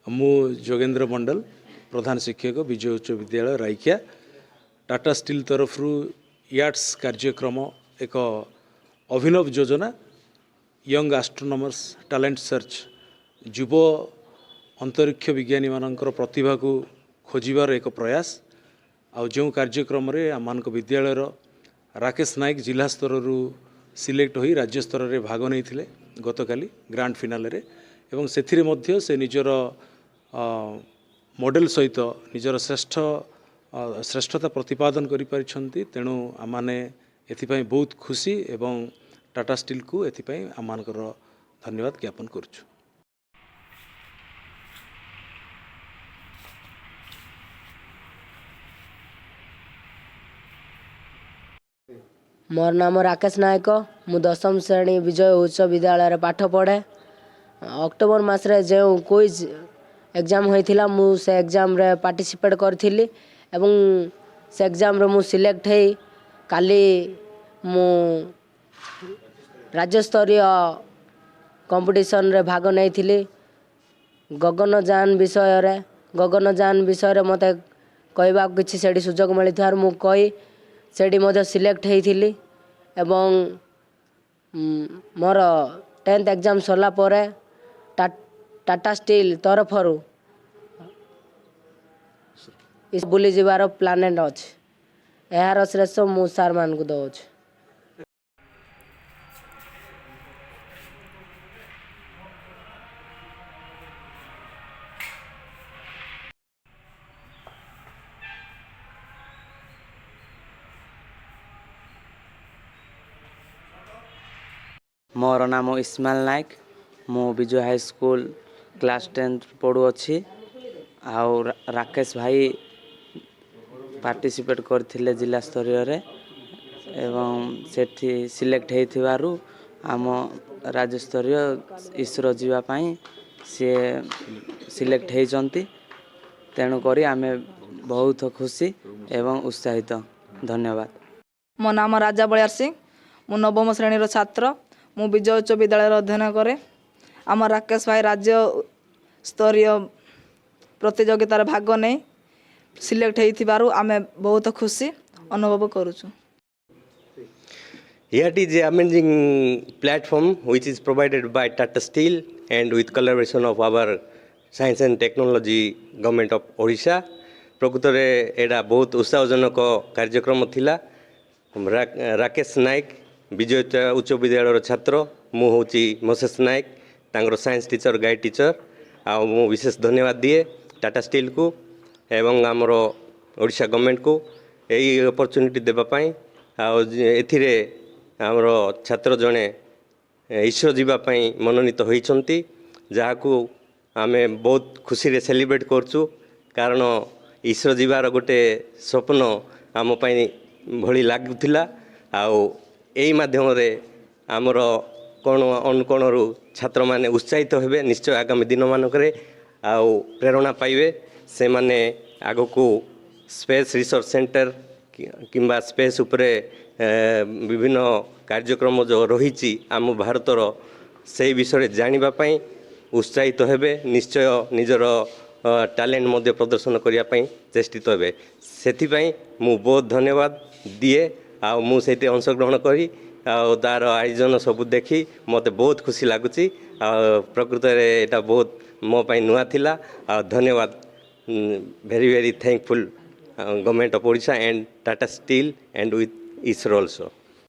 मु जोगेंद्र मंडल प्रधान शिक्षक विजय उच्च विद्यालय राइकिया टाटा स्टील तरफ याट्स कार्यक्रम एक अभिनव योजना यंग एस्ट्रोनॉमर्स टैलेंट सर्च युव अंतरिक्ष विज्ञानी मानकर प्रतिभा को खोजार एक प्रयास आ जो कार्यक्रम रे आम विद्यालय राकेश नायक जिला स्तर सिलेक्ट हो राज्य स्तर में भाग नहीं गतकाली ग्रांड फिनाले रे एवं सेथिरे मध्य से निजर मॉडल सहित निजर श्रेष्ठता प्रतिपादन करि परिछंती। तेणु आमाने एथिपाई बहुत खुशी एवं टाटा स्टील को एथिपाई आमानकर धन्यवाद ज्ञापन करूछु। मोर नाम राकेश नायक मु 10म श्रेणी विजय उच्च विद्यालय पाठ पढ़े। अक्टोबर मासरे जो क्विज एग्जाम होइथिला मु से एग्जाम रे पार्टिसिपेट करथिली एवं से एग्जाम रे मु सिलेक्ट है। काली मु राज्य स्तरीय कंपटीशन रे भाग नहीं थिली। गगनयान विषय रे मते कहबा किछि सेडी सुजोग मिली थार मु कहि सेडी मते सिलेक्ट हेइथिली एवं मोर 10th एग्जाम सरला परे टाटा स्टील तरफरु इस बुली जीवार प्लानेट अच्छे यार श्रेष्ठ मु सार मान को दौच। मोर नाम इस्माइल नायक मु विजय हाई स्कूल क्लास 10 पढ़ु अच्छी। आउ राकेश भाई पार्टिसिपेट करथिले जिला स्तरीय रे एवं सेठी सिलेक्ट हेइथिबारु आम राज्य स्तरीय इसरो जीवा पाई से सिलेक्ट हेइचंती। तेणु करी आमे बहुत खुशी एवं उत्साहित। धन्यवाद। मो नाम राजा बलियार सिंह मु 9म श्रेणी छात्र मु विजय उच्च विद्यालय अध्ययन करे। आम राकेश भाई राज्य स्तरीय प्रतियोगितार भाग नहीं सिलेक्ट हेइथिबारु आमे बहुत खुशी अनुभव करूछु। Here is an amazing platform which is provided by Tata Steel and with collaboration of our Science and Technology Government of Odisha. प्रकृत में एटा बहुत उत्साहजनक कार्यक्रम थिला। राकेश नायक विजय उच्च विद्यालय छात्र मु होची मोसेस नायक तांगर साइंस टीचर गाइड टीचर आ मु विशेष धन्यवाद दिए टाटा स्टील को एवं आमर ओडिशा गवर्नमेंट को यही अपॉर्चुनिटी देबा पई आ एथिरे आमर छात्र जने इसरो जीवा पई मनोनीत होइछंती जाहाकू आमे बहुत खुशी रे सेलिब्रेट करछु। कारण इसरो जीवार गोटे स्वप्न आम पई भली लागुथिला आउ एही माध्यम रे आमर कोण अनुकोणरू छात्र माने उत्साहित हेबे निश्चय आगामी दिन मानकरे आउ प्रेरणा पाइबे से माने आगो को स्पेस रिसर्च सेंटर किंबा स्पेस उपरे विभिन्न कार्यक्रम जो रही आम भारतर से विषय जानिबा पई उत्साहित हेबे निश्चय निजर टैलेंट मध्य प्रदर्शन करिया पई चेष्टित हेबे। सेथिपई मु बहुत धन्यवाद दिए आ मु सेठी अंशग्रहण करी आ तार आयोजन सब देखी मते बहुत खुशी लागुची। प्रकृत रे एटा बहुत मो पई नुआ थिला आ धन्यवाद। very very thankful government of Odisha and Tata Steel and with ISRO also.